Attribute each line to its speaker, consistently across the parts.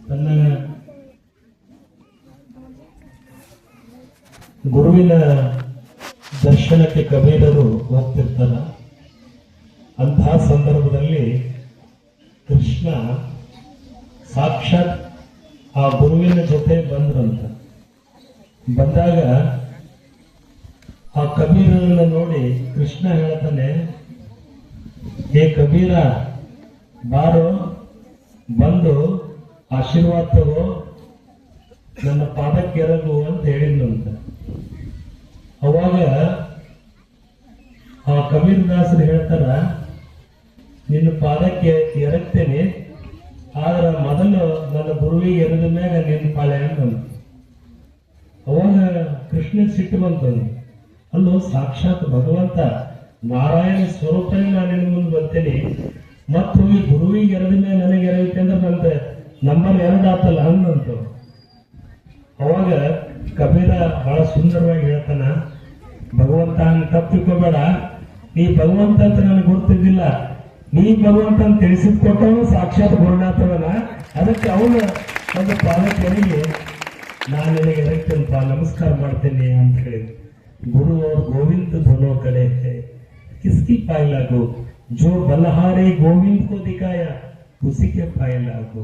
Speaker 1: ತನ್ನ ಗುರುವಿನ ದರ್ಶನಕ್ಕೆ ಕಬೀರರು ಹೋಗ್ತಿರ್ತಾರ. ಅಂತಹ ಸಂದರ್ಭದಲ್ಲಿ ಕೃಷ್ಣ ಸಾಕ್ಷಾತ್ ಆ ಗುರುವಿನ ಜೊತೆ ಬಂದ್ರಂತ. ಬಂದಾಗ ಆ ಕಬೀರನ್ನ ನೋಡಿ ಕೃಷ್ಣ ಹೇಳ್ತಾನೆ, ಹೇ ಕಬೀರ, ಬಾರೋ, ಬಂದು ಆಶೀರ್ವಾದ ತಗೋ, ನನ್ನ ಪಾದಕ್ಕೆ ಎರಗು ಅಂತ ಹೇಳಿದ್ನಂತ. ಅವಾಗ ಆ ಕಬೀರದಾಸರು ಹೇಳ್ತಾರ, ನಿನ್ನ ಪಾದಕ್ಕೆ ಎರಗ್ತೇನೆ, ಆದ್ರೆ ಮೊದಲು ನನ್ನ ಗುರುವಿಗೆ ಎರೆದ ಮ್ಯಾಗ ನಿನ್ನ ಪಾಳೆ ಅಂತಂದು. ಅವಾಗ ಕೃಷ್ಣ ಸಿಟ್ಟು ಬಂತಂದು. ಅಲ್ಲೋ, ಸಾಕ್ಷಾತ್ ಭಗವಂತ ನಾರಾಯಣ ಸ್ವರೂಪನೇ ನಾನು ನಿನ್ನ ಮುಂದೆ ಬರ್ತೇನೆ, ಮತ್ತು ಈ ಗುರುವಿಗೆ ಎರೆದ ಮೇಲೆ ನನಗೆ ಎರೈತೆ ಅಂದ್ರೆ ನಂತ ನಂಬರ್ 2 ಆತಲ್ಲ ಹಂಗಂತ. ಅವಾಗ ಕಬೀರ ಬಹಳ ಸುಂದರವಾಗಿ ಹೇಳ್ತಾನ, ಭಗವಂತ ಹಂಗೆ ತಪ್ಪಿಕೋಬೇಡ, ನೀ ಭಗವಂತ ಅಂತ ನನಗೆ ಗೊತ್ತಿದ್ದಿಲ್ಲ, ನೀ ಭಗವಂತ ಅಂತ ತಿಳಿಸಿದ್ ಕೊಟ್ಟವನು ಸಾಕ್ಷಾತ್ ಗುರುನಾಥವನ, ಅದಕ್ಕೆ ಅವನು ಒಂದು ಪಾದಕ್ಕೆ ನಾನು ನಿನಗೆ ಎರೈತೇನಪ್ಪ, ನಮಸ್ಕಾರ ಮಾಡ್ತೇನೆ ಅಂತ ಹೇಳಿ. गुरु और गोविंद दोनों खड़े हैं, किसकी पाए लागो, जो बलहारे गोविंद को दिखाया उसी के पाए लागो.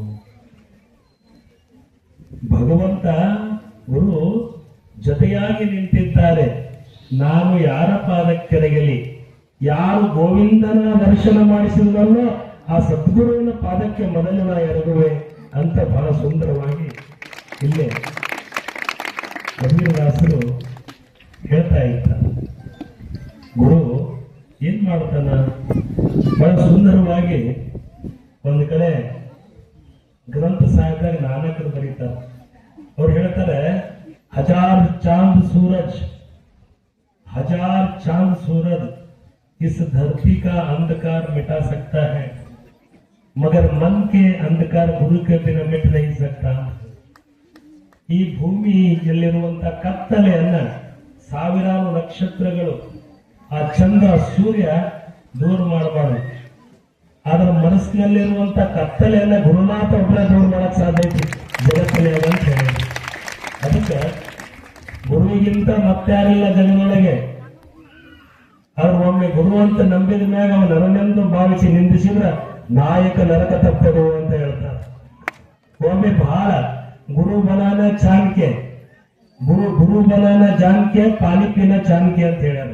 Speaker 1: ಭಗವಂತ ಗುರು ಜೊತೆಯಾಗಿ ನಿಂತಿದ್ದಾರೆ. ನಾನು ಯಾರ ಪಾದಕ್ಕೆರಗಲಿ, ಯಾರು ಗೋವಿಂದನ ದರ್ಶನ ಮಾಡಿಸಿದ್ರಲ್ಲೋ ಆ ಸದ್ಗುರುವಿನ ಪಾದಕ್ಕೆ ಮೊದಲು ನಾ ಎರಗುವೆ ಅಂತ ಬಹಳ ಸುಂದರವಾಗಿ ಇಲ್ಲೇ ಕಬೀರದಾಸರು ಹೇಳ್ತಾ ಇದ್ದಾರೆ. ಗುರು ಏನ್ ಮಾಡ್ತಾನ, ಬಹಳ ಸುಂದರವಾಗಿ ಒಂದು ಕಡೆ ಗ್ರಂಥ ಸಾಹಿತ್ಯದಾಗ ನಾನಕರು ಬರೀತಾರೆ. ಅವ್ರು ಹೇಳ್ತಾರೆ, ಹಜಾರ್ ಚಾಂದ್ ಸೂರಜ್, हजार चांद सूरज इस धरती का अंधकार मिटा सकता है, मगर मन के अंधकार गुरु के बिना मिट नहीं सकता. ಈ ಭೂಮಿಯಲ್ಲಿರುವಂತ ಕತ್ತಲೆಯನ್ನ ಸಾವಿರಾರು ನಕ್ಷತ್ರಗಳು, ಆ ಚಂದ್ರ ಸೂರ್ಯ ದೂರ ಮಾಡಬಾರದು. ಆದ್ರೆ ಮನಸ್ಸಿನಲ್ಲಿರುವಂತ ಕತ್ತಲೆಯನ್ನ ಗುರುನಾಥ ಒಬ್ಬರೇ ದೂರ ಮಾಡಕ್ ಸಾಧ್ಯ ಐತಿ ಜಗತ್ತಿನ ಅಂತ ಹೇಳಿ. ಅದಕ್ಕೆ ಗುರುವಿಗಿಂತ ಮತ್ತಾರಿಲ್ಲ ಜಗದೊಳಗೆ. ಅವ್ರು ಒಮ್ಮೆ ಗುರು ಅಂತ ನಂಬಿದ ಮ್ಯಾಗ ಅವನು ನರನೆಂದು ಭಾವಿಸಿ ನಿಂದಿಸಿದ್ರ ನಾಯಕ ನರಕ ತಪ್ಪದು ಅಂತ ಹೇಳ್ತಾರೆ. ಒಮ್ಮೆ ಬಹಳ ಗುರು ಬನಾನ ಚಾನ್ಕೆ, ಗುರು ಬನಾನ ಜಾನ್ಕೆ, ಪಾನಿ ಪೀನ ಚಾನ್ಕೆ ಅಂತ ಹೇಳ್ಯಾರ.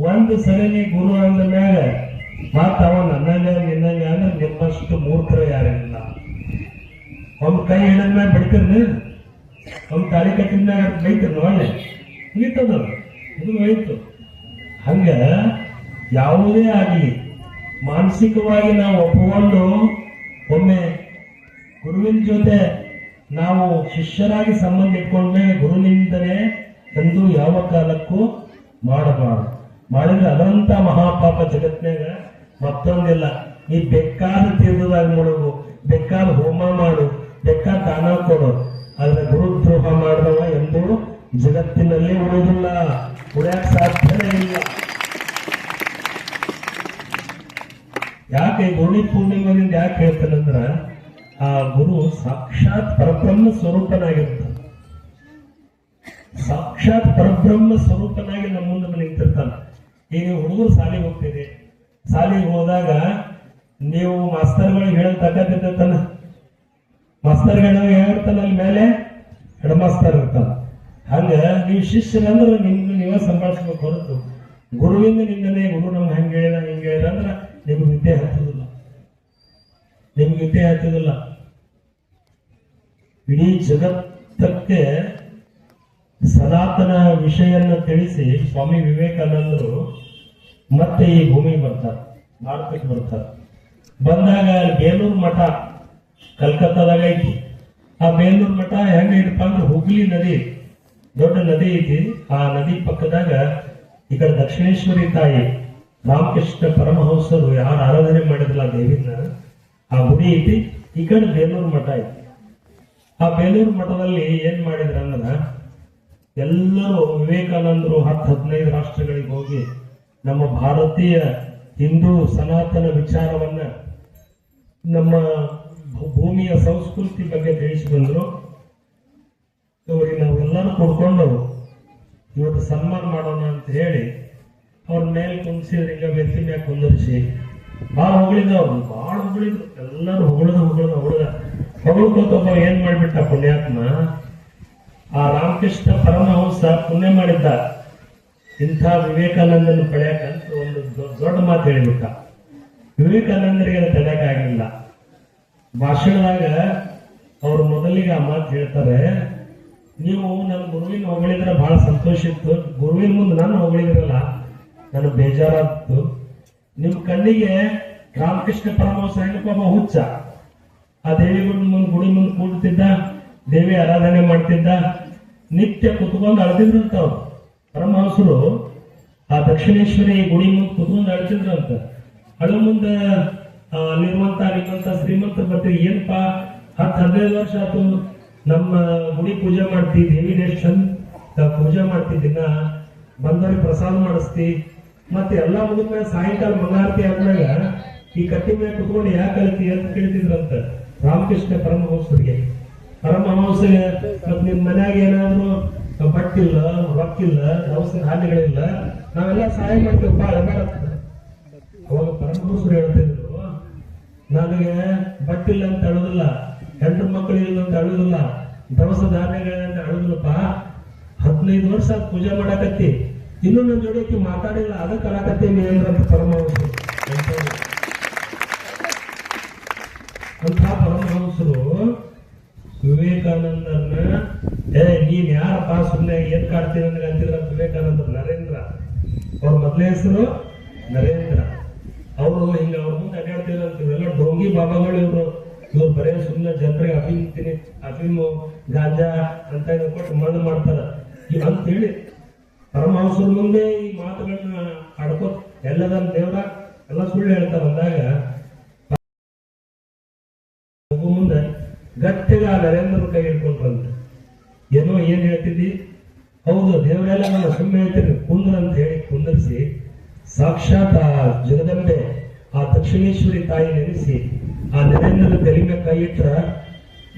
Speaker 1: ಒಂದು ಸರಿ ಗುರು ಅಂದ ಮ್ಯಾಗ ಮತ್ತ ಅವ ನನ್ನಂಗ ನಿನ್ನಂಗ ಅಂದ್ರೆ ನಿಮ್ಮಷ್ಟು ಮೂರ್ಖರು ಯಾರಿಲ್ಲ. ಒಮ್ಮೆ ಕೈ ಹಿಡಿದ ಮ್ಯಾಗ ಬಿಡ್ತಿರ್ನಿ, ಅವ್ನು ತಾಳಿ ಕಟ್ಟಿದ ಮ್ಯಾಗ ಬೈತಿರ್ ಒಳ್ಳೆ ಮುಗಿತದ, ಇದು ಹೋಯ್ತು. ಹಂಗ ಯಾವುದೇ ಆಗಲಿ ಮಾನಸಿಕವಾಗಿ ನಾವು ಒಪ್ಪಿಕೊಂಡು ಒಮ್ಮೆ ಗುರುವಿನ ಜೊತೆ ನಾವು ಶಿಷ್ಯರಾಗಿ ಸಂಬಂಧ ಇಟ್ಕೊಂಡ್ಮೇಲೆ ಗುರುವಿನಿಂದಲೇ ಎಂದು ಯಾವ ಕಾಲಕ್ಕೂ ಮಾಡಬಾರದು. ಮಾಡಿದ್ರೆ ಅದಂತ ಮಹಾಪಾಪ ಜಗತ್ನಾಗ ಮತ್ತೊಂದಿಲ್ಲ. ನೀ ಬೇಕಾದ ತೀರ್ಥದಾಗ ಮುಳುಗು, ಬೇಕಾದ ಹೋಮ ಮಾಡು, ಬೇಕಾದ ದಾನ ಕೊಡು, ಆದ್ರೆ ಗುರುದ್ರೋಹ ಮಾಡಿದವ ಎಂದೂ ಜಗತ್ತಿನಲ್ಲಿ ಉಳಿದಿಲ್ಲ, ಉಳಿಯಕ್ ಸಾಧ್ಯನೇ ಇಲ್ಲ. ಯಾಕೆ ಗುರುಳಿ ಪೂರ್ಣಿಮೆಯಿಂದ ಯಾಕೆ ಹೇಳ್ತಾನಂದ್ರ, ಆ ಗುರು ಸಾಕ್ಷಾತ್ ಪರಬ್ರಹ್ಮ ಸ್ವರೂಪನಾಗಿರ್ತಾನೆ. ಸಾಕ್ಷಾತ್ ಪರಬ್ರಹ್ಮ ಸ್ವರೂಪನಾಗಿ ನಮ್ಮ ಮುಂದೆ ನಿಂತಿರ್ತಾನೆ. ಈಗ ಹುಡುಗರು ಶಾಲೆಗೆ ಹೋಗ್ತಿದೆ, ಶಾಲೆಗೆ ಹೋದಾಗ ನೀವು ಮಾಸ್ತರ್ಗಳಿಗೆ ಹೇಳ ತಕ್ಕದಿದ್ದಾನ, ಮಾಸ್ತರ್ಗಳು ಹೇಳ್ತಾನ, ಅಲ್ಲಿ ಮೇಲೆ ಹೆಡ್ ಮಾಸ್ತರ್ ಇರ್ತಾನ. ಹಂಗ ನೀವು ಶಿಷ್ಯರಂದ್ರೆ ನಿಮ್ಗೆ ನೀವೇ ಸಂಭಾಳಿಸ್ಬೇಕು ಹೊರತು ಗುರುವಿಂದ ನಿಂದನೆ ಗುರು ನಮ್ಗೆ ಹಂಗೆ ಹೇಳಿದ ಹಿಂಗೆ ಹೇಳಿದ ಅಂದ್ರೆ ನಿಮ್ಗೆ ವಿದ್ಯೆ ಹತ್ತುದಿಲ್ಲ, ನಿಮ್ಗೆ ವಿದ್ಯೆ ಹತ್ತುದಿಲ್ಲ. ಇಡೀ ಜಗತ್ತಕ್ಕೆ ಸನಾತನ ವಿಷಯನ್ನ ತಿಳಿಸಿ ಸ್ವಾಮಿ ವಿವೇಕಾನಂದರು ಮತ್ತೆ ಈ ಭೂಮಿಗೆ ಬರ್ತಾರೆ, ಭಾರತಕ್ಕೆ ಬರ್ತಾರೆ. ಬಂದಾಗ ಬೇಲೂರು ಮಠ ಕಲ್ಕತ್ತಾದಾಗ ಐತಿ. ಆ ಬೇಲೂರು ಮಠ ಹೆಂಗೈತಪ್ಪ ಅಂದ್ರೆ ಹುಗ್ಲಿ ನದಿ, ದೊಡ್ಡ ನದಿ ಐತಿ. ಆ ನದಿ ಪಕ್ಕದಾಗ ಈ ಕಡೆ ದಕ್ಷಿಣೇಶ್ವರಿ ತಾಯಿ ರಾಮಕೃಷ್ಣ ಪರಮಹಂಸರು ಯಾರು ಆರಾಧನೆ ಮಾಡಿದ್ರಲ್ಲ ದೇವಿನ, ಆ ಗುಡಿ ಐತಿ. ಈ ಕಡೆ ಬೇಲೂರು ಮಠ ಐತಿ. ಆ ಬೇಲೂರು ಮಠದಲ್ಲಿ ಏನ್ ಮಾಡಿದ್ರಂದ್ರ, ಎಲ್ಲರೂ ವಿವೇಕಾನಂದರು 10-15 ರಾಷ್ಟ್ರಗಳಿಗೆ ಹೋಗಿ ನಮ್ಮ ಭಾರತೀಯ ಹಿಂದೂ ಸನಾತನ ವಿಚಾರವನ್ನ, ನಮ್ಮ ಭೂಮಿಯ ಸಂಸ್ಕೃತಿ ಬಗ್ಗೆ ತಿಳಿಸಿ ಬಂದ್ರು. ಇವ್ರಿಗೆ ನಾವೆಲ್ಲರೂ ಕೂಡ್ಕೊಂಡು ಇವತ್ತು ಸನ್ಮಾನ ಮಾಡೋಣ ಅಂತ ಹೇಳಿ ಅವ್ರ ಮೇಲೆ ಕುಂದಿಸಿದ್ರೆ ಈಗ ವ್ಯಕ್ತಿ ಮ್ಯಾಗ ಕುಂದಿರಿಸಿ ಭಾಳ ಹೊಗಳಿದವ್ರು, ಭಾಳ ಹೊಗಳಿದ್ರು. ಎಲ್ಲರೂ ಹೊಗಳ್ಕೋತೊಬ್ಬ ಏನ್ ಮಾಡ್ಬಿಟ್ಟ ಪುಣ್ಯಾತ್ಮ, ಆ ರಾಮಕೃಷ್ಣ ಪರಮಹಂಸ ಪುಣ್ಯ ಮಾಡಿದ್ದ ಇಂಥ ವಿವೇಕಾನಂದನ ಪಡೆಯಕಂತ ಒಂದು ದೊಡ್ಡ ಮಾತು ಹೇಳಿಬಿಟ್ಟ. ವಿವೇಕಾನಂದರಿಗೆ ಅದು ತಡೆಯಕ್ಕಾಗಿಲ್ಲ. ಭಾಷಣದಾಗ ಅವ್ರು ಮೊದಲಿಗೆ ಆ ಮಾತು ಹೇಳ್ತಾರೆ, ನೀವು ನನ್ನ ಗುರುವಿನ ಹೊಗಳಿದ್ರೆ ಬಹಳ ಸಂತೋಷ ಇತ್ತು, ಗುರುವಿನ ಮುಂದೆ ನಾನು ಹೊಗಳಿದ್ರಲ್ಲ ನನಗೆ ಬೇಜಾರಾಗ್ತು. ನಿಮ್ ಕಣ್ಣಿಗೆ ರಾಮಕೃಷ್ಣ ಪರಮಹಂಸ ಹೆಂಗಪ್ಪ ಹುಚ್ಚ, ಆ ದೇವಿಗಳ ಮುಂದೆ ಗುಡಿ ಮುಂದೆ ಕೂಡ್ತಿದ್ದ, ದೇವಿ ಆರಾಧನೆ ಮಾಡ್ತಿದ್ದ, ನಿತ್ಯ ಕುತ್ಕೊಂಡು ಅಳ್ತಿದ್ರಂತ ಅವ್ರು ಪರಮಹಂಸರು. ಆ ದಕ್ಷಿಣೇಶ್ವರಿ ಗುಡಿ ಮುಂದೆ ಕುತ್ಕೊಂಡು ಅಳ್ತಿದ್ರಂತ. ಅಳು ಮುಂದೆ ಅಲ್ಲಿರುವಂತ ನಿಮ್ಮಂತ ಶ್ರೀಮಂತರು ಬರ್ತೀವಿ, ಏನಪ್ಪಾ 10-15 ವರ್ಷ ಆಯ್ತು ನಮ್ಮ ಗುಡಿ ಪೂಜೆ ಮಾಡ್ತಿ, ದೇವಿ ಚಂದ ಪೂಜೆ ಮಾಡ್ತಿದ್ದಿನ, ಬಂದವ್ರಿಗೆ ಪ್ರಸಾದ ಮಾಡಿಸ್ತಿ, ಮತ್ತೆ ಎಲ್ಲಾ ಮುಗಿದ್ಮೇಲೆ ಸಾಯಂಕಾಲ ಮಂಗಾರತಿ ಆದ್ಮೇಲೆ ಈ ಕಟ್ಟಿ ಮೇಲೆ ಕುತ್ಕೊಂಡು ಯಾಕೆ ಕಲಿತಿ ಅಂತ ಕೇಳ್ತಿದ್ರಂತ ರಾಮಕೃಷ್ಣ ಪರಮಹಂಸರಿಗೆ. ಪರಮಹಂಸ ಮತ್ ನಿಮ್ ಮನ್ಯಾಗ ಏನಾದ್ರು ಬಟ್ಟಿಲ್ಲ, ರೊಕ್ಕಿಲ್ಲ, ದವಸ ಧಾನ್ಯಗಳಿಲ್ಲ, ನಾವೆಲ್ಲ ಸಹಾಯ ಮಾಡ್ತೇವೆ ಬಾಳ ಬೇಡ. ಅವಾಗ ಪರಮಹಂಸರು ಹೇಳ್ತಿದ್ರು, ನನಗೆ ಬಟ್ಟಿಲ್ಲ ಅಂತ ಅಳುದಿಲ್ಲ, ಹೆಂಡ್ರ ಮಕ್ಕಳು ಇಲ್ಲ ಅಂತ ಅಳುದಿಲ್ಲ, ದವಸ ಧಾನ್ಯಗಳಂತ ಅಳುದಿಲ್ಲಪ್ಪ, 15 ವರ್ಷ ಪೂಜೆ ಮಾಡಕತ್ತಿ, ಇನ್ನೂ ನನ್ನ ಜೋಡಿಗೆ ಮಾತಾಡಿಲ್ಲ, ಅದಕ್ಕೆ ಅಳಕತ್ತೀನಿ ಅಂದ್ರಂತ ಪರಮಹಂಸರು. ಅಂತ ಪರಮಹಂಸರು ವಿವೇಕಾನಂದರ್ನ ನೀನ್ ಯಾರಪ್ಪ ಸುಮ್ಮನೆ ಏನ್ ಕಾಡ್ತೀನಿ ನನಗೆ ಅಂತಿದ್ರ ವಿವೇಕಾನಂದ. ನರೇಂದ್ರ ಅವ್ರ ಮೊದಲೇ ಹೆಸರು ನರೇಂದ್ರ. ಅವರು ಹಿಂಗ ಅವ್ರ ಮುಂದೆ ಅಡ್ಡಾಡ್ತಿದ್ರು, ಇವೆಲ್ಲ ಡೋಂಗಿ ಬಾಬಾಗಳು ಇವ್ರು ಬರೇ ಸುಮ್ಮನೆ ಜನರಿಗೆ ಅಫೀಮು ಗಾಂಜಾ ಅಂತ ಕೊಟ್ಟು ಮಣ್ಣು ಮಾಡ್ತಾರ ಅಂತೇಳಿ ಪರಮಹಂಸರ ಮುಂದೆ ಈ ಮಾತುಗಳನ್ನ ಆಡ್ಕೋ ಎಲ್ಲದನ್ನ ದೇವ್ರ ಎಲ್ಲ ಸುಳ್ಳು ಹೇಳ್ತಾರ. ಅಂದಾಗ ಮುಂದೆ ಗಟ್ಟಿಗ ನರೇಂದ್ರ ಕೈ ಹಿಡ್ಕೊಂಡ್ರಂತ, ಏನೋ ಏನ್ ಹೇಳ್ತಿದ್ದಿ, ಹೌದು ದೇವರೆಲ್ಲ ನನ್ನ ಸುಮ್ಮನೆ ಹೇಳ್ತೀನಿ ಕುಂದ್ರ ಅಂತ ಹೇಳಿ ಕುಂದರ್ಸಿ ಸಾಕ್ಷಾತ್ ಆ ಜಗದಂಬೆ ಆ ದಕ್ಷಿಣೇಶ್ವರಿ ತಾಯಿ ನೆನೆಸಿ ಆ ನರೇಂದ್ರ ತಲೆ ಮೇಲೆ ಕೈ ಇಟ್ರ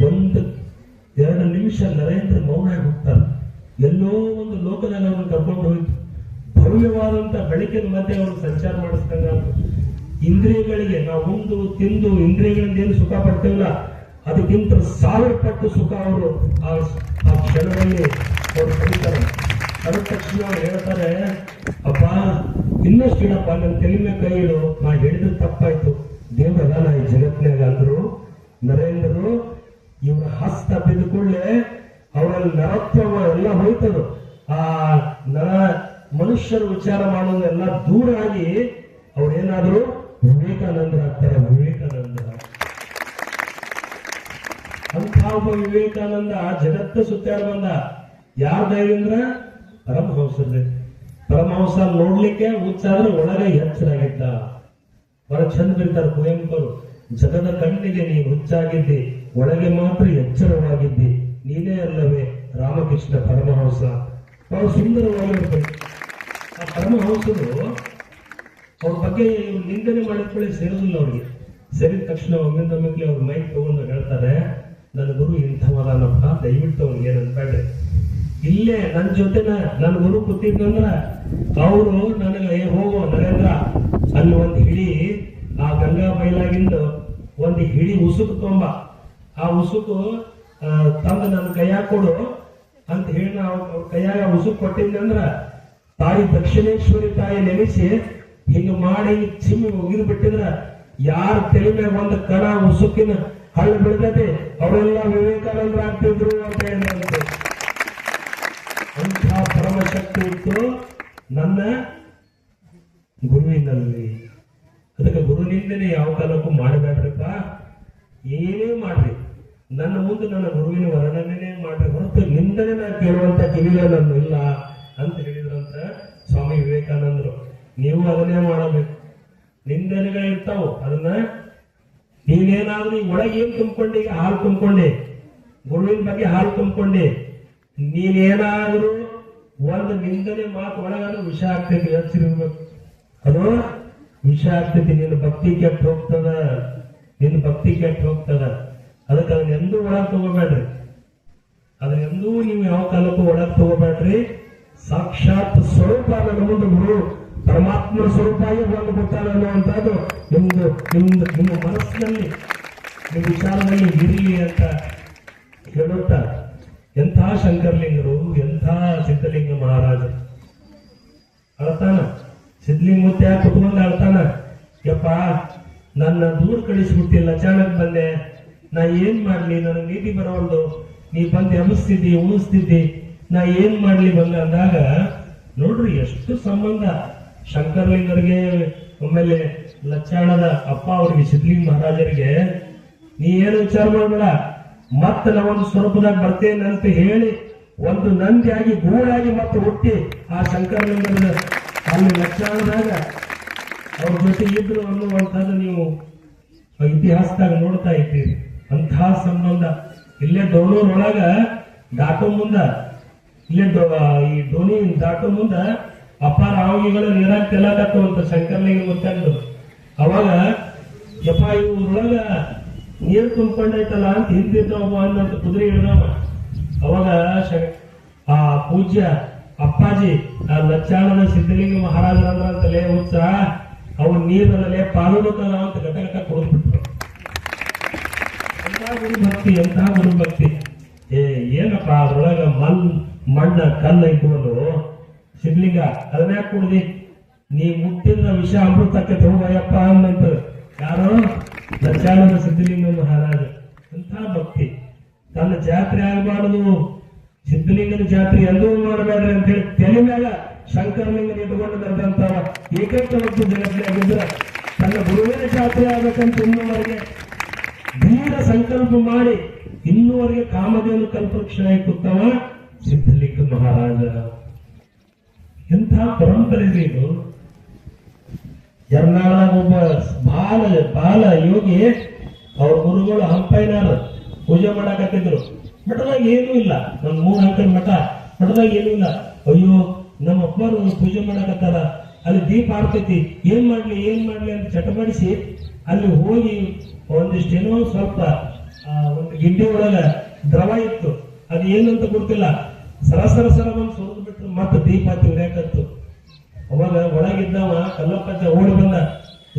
Speaker 1: 1-2 ನಿಮಿಷ ನರೇಂದ್ರ ಮೌನ ಹೋಗ್ತಾರೆ. ಎಲ್ಲೋ ಒಂದು ಲೋಕದಾಗ ಅವ್ರನ್ನ ಕರ್ಕೊಂಡು ಹೋಯ್ತು. ಭವ್ಯವಾದಂತ ಬೆಳಕಿನ ಮಧ್ಯೆ ಅವ್ರನ್ನ ಸಂಚಾರ ಮಾಡಿಸ್ದಂಗ. ಇಂದ್ರಿಯಗಳಿಗೆ ನಾವು ಉಂಡು ತಿಂದು ಇಂದ್ರಿಯಗಳಿಂದ ಏನು ಸುಖ ಪಡ್ತೇವಲ್ಲ ಅದಕ್ಕಿಂತ 1000 ಪಟ್ಟು ಸುಖ ಅವರು ಆ ಕ್ಷಣದಲ್ಲಿ ಅವರು ಪಡಿತಾರೆ. ಅದ ತಕ್ಷಣ ಅವ್ರು ಹೇಳ್ತಾರೆ, ಅಪ್ಪ ಇನ್ನಷ್ಟು ಇಡಪ್ಪ, ನನ್ನ ತಲೆ ಮೇಲೆ ಕೈ ಇಡು, ನಾ ಹೇಳಿದ ತಪ್ಪಾಯ್ತು, ದೇವರಲ್ಲ ನಾ ಈ ಜಗತ್ನಾಗ ಅಂದ್ರು. ನರೇಂದ್ರರು ಇವರ ಹಸ್ತ ಬಿದ್ದ ಕೂಡಲೇ ಅವರಲ್ಲಿ ನರತ್ವ ಎಲ್ಲ ಹೋಯ್ತದು. ಆ ನರ ಮನುಷ್ಯರು ವಿಚಾರ ಮಾಡೋದೆಲ್ಲ ದೂರ ಆಗಿ ಅವ್ರೇನಾದ್ರು ವಿವೇಕಾನಂದರ ಆಗ್ತಾರೆ. ವಿವೇಕಾನಂದ ಅಂತ ಒಬ್ಬ ವಿವೇಕಾನಂದ ಜಗತ್ತು ಸುತ್ತಾಡ ಬಂದ. ಯಾರ ದಯದಿಂದ? ಪರಮಹಂಸದ. ಪರಮಹಂಸ ನೋಡ್ಲಿಕ್ಕೆ ಹುಚ್ಚಾದ್ರೆ ಒಳಗೆ ಎಚ್ಚರಾಗಿದ್ದ. ಬಹಳ ಚಂದ ಬರೀತಾರೆ ಕುವೆಂಪರು, ಜಗದ ಕಣ್ಣಿಗೆ ನೀನು ಹುಚ್ಚಾಗಿದ್ದಿ, ಒಳಗೆ ಮಾತ್ರ ಎಚ್ಚರವಾಗಿದ್ದಿ, ನೀನೇ ಅಲ್ಲವೇ ರಾಮಕೃಷ್ಣ ಪರಮಹಂಸ. ಬಹಳ ಸುಂದರವಾಗಿರ್ಬೇಕು. ಆ ಪರಮಹಂಸರು ಅವ್ರ ಬಗ್ಗೆ ನಿಂದನೆ ಮಾಡಿದ್ಕೊಳ್ಳಿ ಸೇರೋದಿಲ್ಲ ಅವ್ರಿಗೆ. ಸೇರಿದ ತಕ್ಷಣ ಒಮ್ಮಿಂದೊಮ್ಮಿಕ್ಲಿ ಅವ್ರ ಮೈಕ್ ತಗೊಂಡು ಹೇಳ್ತಾರೆ, ನನ್ನ ಗುರು ಇಂಥವದಾನಪ್ಪ, ದಯವಿಟ್ಟು ಅವ್ನಿಗೆ ಏನಂತಬೇಡ್ರಿ, ಇಲ್ಲೇ ನನ್ನ ಜೊತೆನ ನನ್ನ ಗುರು ಕೂತಿದ್ನಂದ್ರ ಅವರು ನನಗೆ ಹೋಗೋ ನರೇಂದ್ರ ಅಲ್ಲಿ ಒಂದು ಹಿಡಿ ಆ ಗಂಗಾ ಬೈಲಾಗಿಂದ ಒಂದು ಹಿಡಿ ಉಸುಕು ತೊಂಬ, ಆ ಉಸುಕು ತಂದು ನನ್ನ ಕೈಯಾಗ ಕೊಡು ಅಂತ ಹೇಳಿ ಅವ್ರ ಕೈಯಾಗ ಉಸುಕು ಕೊಟ್ಟಿದ್ನಂದ್ರ ತಾಯಿ ದಕ್ಷಿಣೇಶ್ವರಿ ತಾಯಿ ನೆನೆಸಿ ಹಿಂಗ ಮಾಡಿ ಚಿಮ್ಮಿ ಒಗಿದು ಬಿಟ್ಟಿದ್ರ ಯಾರ ತಲೆ ಮೇಲೆ ಒಂದು ಕಣ ಉಸುಕಿನ ಹಳ್ಳಿ ಬೆಳೆದೈತಿ ಅವರೆಲ್ಲ ವಿವೇಕಾನಂದ್ರ ಆಗ್ತಿದ್ರು ಅಂತ ಹೇಳಿದಂತೆ. ಅಂಥ ಪರಮಶಕ್ತಿ ಇತ್ತು ನನ್ನ ಗುರುವಿನಲ್ಲಿ. ಅದಕ್ಕೆ ಗುರುವಿನಿಂದನೇ ಯಾವ ಕಾಲಕ್ಕೂ ಮಾಡಬೇಡ್ರಿಪ್ಪ, ಏನೇ ಮಾಡ್ರಿ ನನ್ನ ಮುಂದೆ ನನ್ನ ಗುರುವಿನ ವರ್ಣನೆ ಮಾಡ್ರಿ, ಹೊರತು ನಿಂದನೆ ನಾನು ಕೇಳುವಂತ ಕಿವಿಯ ನನ್ನ ಇಲ್ಲ ಅಂತ ಹೇಳಿದ್ರಂತ ಸ್ವಾಮಿ ವಿವೇಕಾನಂದರು. ನೀವು ಅದನ್ನೇ ಮಾಡಬೇಕು. ನಿಂದನೆಗಳಿರ್ತಾವು, ಅದನ್ನ ನೀವೇನಾದ್ರೂ ಈ ಒಳಗೆ ಏನ್ ತುಂಬಿಕೊಂಡಿ, ಈಗ ಹಾಲು ತುಂಬಿಕೊಂಡೆ, ಗುರುವಿನ ಬಗ್ಗೆ ಹಾಲು ತುಂಬಿಕೊಂಡೆ, ನೀನೇನಾದ್ರೂ ಒಂದು ನಿಂದನೆ ಮಾತು ಒಳಗಾದ್ರೂ ವಿಷ ಆಗ್ತೈತಿ, ಎಚ್ಚರಿರ್ಬೇಕು. ಅದು ವಿಷ ಆಗ್ತೈತಿ, ನಿನ್ನ ಭಕ್ತಿ ಕೆಟ್ಟು ಹೋಗ್ತದ. ನಿನ್ನ ಭಕ್ತಿ ಕೆಟ್ಟು ಹೋಗ್ತದ. ಅದಕ್ಕೆ ಅದನ್ನೆಂದೂ ಒಳಗೆ ತಗೋಬೇಡ್ರಿ. ಅದನ್ನೆಂದೂ ನೀವು ಯಾವ ಕಾಲಕ್ಕೂ ಒಳಗೆ ತಗೋಬೇಡ್ರಿ. ಸಾಕ್ಷಾತ್ ಸ್ವರೂಪ ನನ್ನ ಮುಂದೆ ಗುರು ಪರಮಾತ್ಮನ ಸ್ವರೂಪಾಗಿ ಬಂದು ಬಿಟ್ಟಾರ ಅನ್ನುವಂಥದ್ದು ನಿಮ್ಮ ಮನಸ್ಸಿನಲ್ಲಿ ನಿಮ್ಮ ವಿಚಾರದಲ್ಲಿ ಇರಲಿ ಅಂತ ಹೇಳುತ್ತಾ, ಎಂಥ ಶಂಕರಲಿಂಗರು, ಎಂಥ ಸಿದ್ಧಲಿಂಗ ಮಹಾರಾಜ ಅಳ್ತಾನ. ಸಿದ್ಧಲಿಂಗ ಮುತ್ಯ ಕುತ್ಕೊಂಡು ಅಳ್ತಾನ, ಯಪ್ಪ ನನ್ನ ದೂರ ಕಳಿಸ್ಬಿಟ್ಟಿಲ್ಲ, ಅಚಾನಕ್ ಬಂದೆ, ನಾ ಏನ್ ಮಾಡ್ಲಿ, ನನಗೆ ನೀತಿ ಬರೋಲ್ದು, ನೀ ಬಂದು ಎಬ್ಬಿಸ್ತಿದ್ದಿ ಉಳಿಸ್ತಿದ್ದಿ, ನಾ ಏನ್ ಮಾಡ್ಲಿ ಬಂದ ಅಂದಾಗ ನೋಡ್ರಿ ಎಷ್ಟು ಸಂಬಂಧ ಶಂಕರಲಿಂಗರಿಗೆ, ಆಮೇಲೆ ಲಚ್ಚಾಣದ ಅಪ್ಪ ಅವ್ರಿಗೆ, ಸಿದ್ಧಲಿಂಗ ಮಹಾರಾಜರಿಗೆ. ನೀ ಏನು ವಿಚಾರ ಮಾಡ್ಬೇಡ, ಮತ್ತೆ ನಾವೊಂದು ಸ್ವರೂಪದಾಗ ಬರ್ತೇನೆ ಅಂತ ಹೇಳಿ ಒಂದು ನಂದಿಯಾಗಿ ಗೂಡಾಗಿ ಮತ್ತೆ ಹುಟ್ಟಿ ಆ ಶಂಕರಲಿಂಗದ ಅಲ್ಲಿ ಲಕ್ಷಣದಾಗ ಅವ್ರ ಜೊತೆ ಇದ್ರು ಅನ್ನುವಂಥದ್ದು ನೀವು ಇತಿಹಾಸದಾಗ ನೋಡ್ತಾ ಇದ್ದೀರಿ. ಅಂತಹ ಸಂಬಂಧ ಇಲ್ಲೇ ಡೋಣೂರೊಳಗ ದಾಟೋ ಮುಂದ, ಇಲ್ಲೇ ಈ ಡೋಣಿ ದಾಟೋ ಮುಂದ ಅಪಾರ ಆವಗಿಗಳು ನೀರಾಗ ತೆಲಕತ್ತವಂತ ಶಂಕರಲಿಂಗ ಮುತ್ತಂದು. ಅವಾಗ ಯಪ್ಪ ಇವ್ರೊಳಗ ನೀರು ತುಂಬಿಕೊಂಡೈತಲ್ಲ ಅಂತ ಹಿಂದಿದ್ದವ ಅನ್ನಂತ ಕುದುರೆ ಹಿಡ್ದವ. ಅವಾಗ ಆ ಪೂಜ್ಯ ಅಪ್ಪಾಜಿ ಆ ಲಚ್ಚಾಣದ ಸಿದ್ಧಲಿಂಗ ಮಹಾರಾಜರಂದ್ರಂತಲೇ ಹುಚ್ಚ, ಅವ್ರ ನೀರಲ್ಲೇ ಪಾಲುತ್ತಲ್ಲ ಅಂತ ಘಟ ಕೊಡ್ಬಿಟ್ರು. ಎಂತಹ ಗುರುಭಕ್ತಿ, ಎಂತಹ ಗುರುಭಕ್ತಿ. ಏನಪ್ಪ ಅದ್ರೊಳಗ ಮಣ್ಣ ಕಲ್ಲ ಇಟ್ಕೊಂಡು ಸಿದ್ಧಲಿಂಗ ಅದನ್ಯಾಕೆ ಕುಡ್ದಿ, ನೀ ಮುಟ್ಟಿದ ವಿಷ ಅಮೃತಕ್ಕೆ ಹೋಗಯ್ಯಪ್ಪ ಅನ್ನಂತ ಯಾರೋ ಲಚ್ಚಾಣದ ಸಿದ್ಧಲಿಂಗ ಮಹಾರಾಜ. ಎಂಥ ಭಕ್ತಿ. ತನ್ನ ಜಾತ್ರೆ ಆಗಬಾರದು, ಸಿದ್ಧಲಿಂಗನ ಜಾತ್ರೆ ಎಲ್ಲೂ ಮಾಡಬೇಡ್ರಿ ಅಂತ ಹೇಳಿ ತಲೆ ಮ್ಯಾಗ ಶಂಕರಲಿಂಗನ ಇಟ್ಕೊಂಡು ಬರೆದಂತಾವ ಏಕೈಕ ಮತ್ತು ಜಗತ್ತಿನಾಗಿದ್ರ ತನ್ನ ಗುರುವಿನ ಜಾತ್ರೆ ಆಗಬೇಕಂತ ಇನ್ನೂವರೆಗೆ ಧೀರ ಸಂಕಲ್ಪ ಮಾಡಿ ಇನ್ನೂವರೆಗೆ ಕಾಮಧೇನು ಕಲ್ಪವೃಕ್ಷ ಕೂತವ ಸಿದ್ಧಲಿಂಗ ಮಹಾರಾಜ. ಎಂಥ ಪರಂಪರೆ ಇದು. ಎರ್ನಾಳಾಗ ಒಬ್ಬ ಬಾಲ ಯೋಗಿ ಅವ್ರ ಗುರುಗಳು ಹಂಪೈನಾರ ಪೂಜೆ ಮಾಡಾಕತ್ತಿದ್ರು. ಮಠದಾಗ ಏನೂ ಇಲ್ಲ, ನಮ್ 3 ಅಂಕದ ಮಠದಾಗ ಏನೂ ಇಲ್ಲ. ಅಯ್ಯೋ ನಮ್ಮ ಅಪ್ಪರು ಪೂಜೆ ಮಾಡಾಕತ್ತಾರ, ಅಲ್ಲಿ ದೀಪ ಆರ್ತೈತಿ, ಏನ್ ಮಾಡ್ಲಿ ಅಂತ ಚಟಪಡಿಸಿ ಅಲ್ಲಿ ಹೋಗಿ ಒಂದಿಷ್ಟೇನೋ ಸ್ವಲ್ಪ ಒಂದು ಗಿಡ್ಡೆ ಒಳಗ ದ್ರವ ಇತ್ತು, ಅದು ಏನಂತ ಗೊತ್ತಿಲ್ಲ, ಸರ ಬಂದು ಸುರಿದು ಬಿಟ್ರು, ಮತ್ತೆ ದೀಪ ಹತ್ತಿ ಉರಿಯಾಕತ್ತು. ಅವಾಗ ಒಳಗಿದ್ದವ ಕಲ್ಲಪ್ಪಜ್ಜ ಓಡಿ ಬಂದ,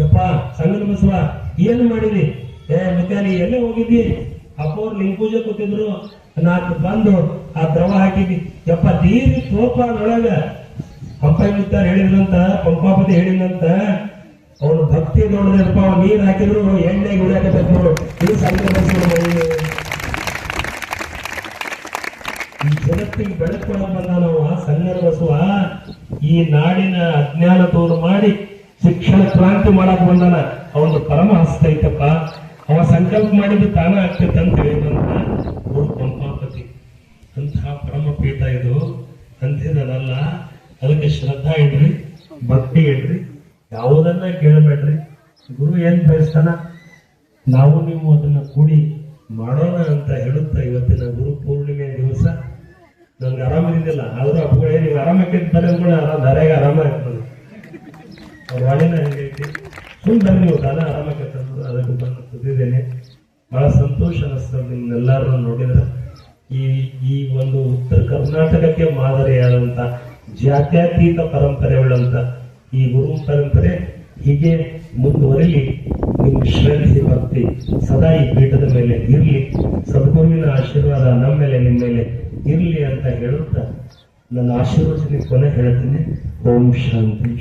Speaker 1: ಯಪ್ಪ ಸಂಗನ ಬಸವ ಏನು ಮಾಡಿದಿ, ಮತ್ತೆ ನೀ ಎಲ್ಲೇ ಹೋಗಿದ್ದಿ, ಅಪ್ಪ ಅವ್ರು ನಿಮ್ ಪೂಜೆ ಕೂತಿದ್ರು, ನಾಲ್ಕು ಬಂದು ಆ ದ್ರವ ಹಾಕಿದ್ವಿ. ಯಪ್ಪ ದೀರಿ ತೋಪ ಒಳಗ ಪಂಪಾಪತಿ ಹೇಳಿದ್ರಂತ, ಪಂಪಾಪತಿ ಹೇಳಿದಂತ ಅವನು ಭಕ್ತಿ ನೋಡಿದ್ರಪ್ಪ, ನೀರ್ ಹಾಕಿದ್ರು ಎಣ್ಣೆ ಗುಡಿಯಾಕಬೇಕು. ಇದು ಸಂಗನ ಬಸವ ಈ ಜಗತ್ತಿಗೆ ಬೆಳಕೊಳಕ್ ಬಂದ ನಾವು ಸಂಗನ ಬಸವ. ಈ ನಾಡಿನ ಅಜ್ಞಾನ ದೂರ ಮಾಡಿ ಶಿಕ್ಷಣ ಕ್ರಾಂತಿ ಮಾಡಕ್ ಬಂದಾನ. ಅವನು ಪರಮ ಹಸ್ತ ಐತಪ್ಪ, ಅವ ಸಂಕಲ್ಪ ಮಾಡಿದ್ದು ತಾನ ಆಗ್ತೈತೆ ಅಂತ ಹೇಳಿದಂತ ಗುರು ಪಂಪಾಪತಿ. ಅಂತಹ ಪರಮ ಪೀಠ ಇದು, ಅಂಥದಲ್ಲ. ಅದಕ್ಕೆ ಶ್ರದ್ಧಾ ಇಡ್ರಿ, ಭಕ್ತಿ ಇಡ್ರಿ, ಯಾವುದನ್ನ ಕೇಳಬೇಡ್ರಿ. ಗುರು ಏನ್ ಬಯಸ್ತಾನ ನಾವು ನೀವು ಅದನ್ನ ಕೂಡಿ ಮಾಡೋಣ ಅಂತ ಹೇಳುತ್ತಾ ಇವತ್ತಿನ ಗುರು ಪೂರ್ಣಿಮೆ ದಿವಸ ನನ್ಗೆ ಆರಾಮದಿದ್ದಿಲ್ಲ, ಆದ್ರೂ ಅಪ್ಪಗಳೇ ನೀವು ಆರಾಮಕ್ಕಿರ್ತಾರೆ ಅಂದ್ಕೊಂಡು ದಾರ್ಯಾಗ ಆರಾಮ ಆಗ್ತದೆ. ಅವ್ರ ವಾಣಿನ ಹೆಂಗೈತಿ ಸುಂದರ ನೀವು ದಾನ ಆರಾಮಕ್ಕಿರ್ತಂದ್ರು ಅದಕ್ಕೆ ಬಂದು ಕುದಿದ್ದೇನೆ. ಬಹಳ ಸಂತೋಷ ಅನಿಸ್ತದೆ ನಿಮ್ನೆಲ್ಲರೂ ನೋಡಿದ್ರೆ. ಈ ಒಂದು ಉತ್ತರ ಕರ್ನಾಟಕಕ್ಕೆ ಮಾದರಿಯಾದಂತ ಜಾತ್ಯತೀತ ಪರಂಪರೆ ಉಳ್ಳಂತ ಈ ಗುರು ಪರಂಪರೆ ಹೀಗೆ ಮುಂದುವರಿಲಿ. ನಿಮ್ಮ ಶ್ರದ್ಧೆ ಭಕ್ತಿ ಸದಾ ಈ ಪೀಠದ ಮೇಲೆ ಇರ್ಲಿ, ಸದ್ಗುರುವಿನ ಆಶೀರ್ವಾದ ನಮ್ಮ ಮೇಲೆ ನಿಮ್ಮ ಮೇಲೆ ಇರ್ಲಿ ಅಂತ ಹೇಳುತ್ತಾ ನನ್ನ ಆಶೀರ್ವಚನೆ ಕೊನೆ ಹೇಳ್ತೀನಿ. ಓಂ ಶಾಂತಿ.